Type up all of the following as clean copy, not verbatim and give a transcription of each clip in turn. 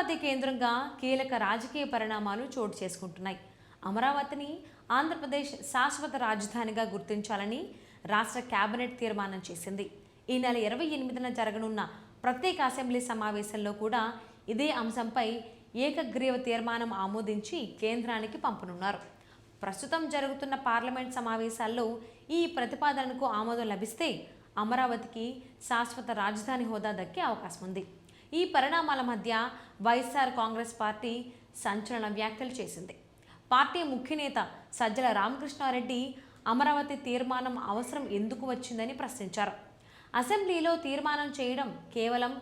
అమరావతి కేంద్రంగా కీలక రాజకీయ పరిణామాలు చోటు చేసుకుంటున్నాయి. అమరావతిని ఆంధ్రప్రదేశ్ శాశ్వత రాజధానిగా గుర్తించాలని రాష్ట్ర కేబినెట్ తీర్మానం చేసింది. ఈ నెల 28న జరగనున్న ప్రత్యేక అసెంబ్లీ సమావేశంలో కూడా ఇదే అంశంపై ఏకగ్రీవ తీర్మానం ఆమోదించి కేంద్రానికి పంపనున్నారు. ప్రస్తుతం జరుగుతున్న పార్లమెంట్ సమావేశాల్లో ఈ ప్రతిపాదనకు ఆమోదం లభిస్తే అమరావతికి శాశ్వత రాజధాని హోదా దక్కే అవకాశం ఉంది. ఈ పరిణామాల మధ్య వైఎస్ఆర్ కాంగ్రెస్ పార్టీ సంచలన వ్యాఖ్యలు చేసింది. పార్టీ ముఖ్య నేత సజ్జల రామకృష్ణారెడ్డి అమరావతి తీర్మానం అవసరం ఎందుకు వచ్చిందని ప్రశ్నించారు. అసెంబ్లీలో తీర్మానం చేయడం కేవలం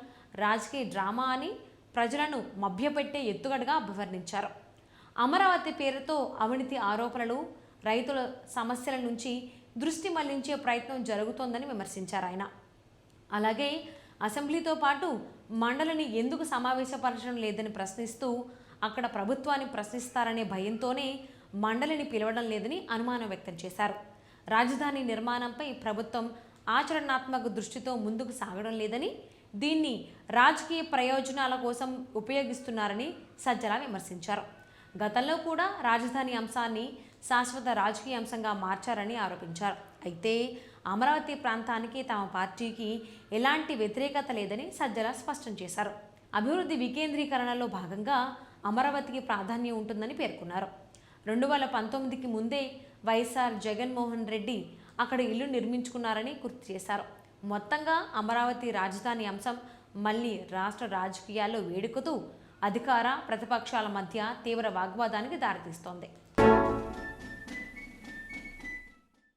రాజకీయ డ్రామా అని ప్రజలను మభ్యపెట్టే ఎత్తుగడగా అభివర్ణించారు. అమరావతి పేరుతో అవినీతి ఆరోపణలు, రైతుల సమస్యల నుంచి దృష్టి మళ్లించే ప్రయత్నం జరుగుతోందని విమర్శించారు ఆయన. అలాగే అసెంబ్లీతో పాటు మండలిని ఎందుకు సమావేశపరచడం లేదని ప్రశ్నిస్తూ అక్కడ ప్రభుత్వాన్ని ప్రశ్నిస్తారనే భయంతోనే మండలిని పిలవడం లేదని అనుమానం వ్యక్తం చేశారు. రాజధాని నిర్మాణంపై ప్రభుత్వం ఆచరణాత్మక దృష్టితో ముందుకు సాగడం లేదని, దీన్ని రాజకీయ ప్రయోజనాల కోసం ఉపయోగిస్తున్నారని సజ్జల విమర్శించారు. గతంలో కూడా రాజధాని అంశాన్ని శాశ్వత రాజకీయ అంశంగా మార్చారని ఆరోపించారు. అయితే అమరావతి ప్రాంతానికి తమ పార్టీకి ఎలాంటి వ్యతిరేకత లేదని సజ్జల స్పష్టం చేశారు. అభివృద్ధి వికేంద్రీకరణలో భాగంగా అమరావతికి ప్రాధాన్యం ఉంటుందని పేర్కొన్నారు. 2019కి ముందే వైఎస్ఆర్ జగన్మోహన్ రెడ్డి అక్కడ ఇల్లు నిర్మించుకున్నారని గుర్తు చేశారు. మొత్తంగా అమరావతి రాజధాని అంశం మళ్లీ రాష్ట్ర రాజకీయాల్లో వేడుకతూ అధికార ప్రతిపక్షాల మధ్య తీవ్ర వాగ్వాదానికి దారితీస్తోంది.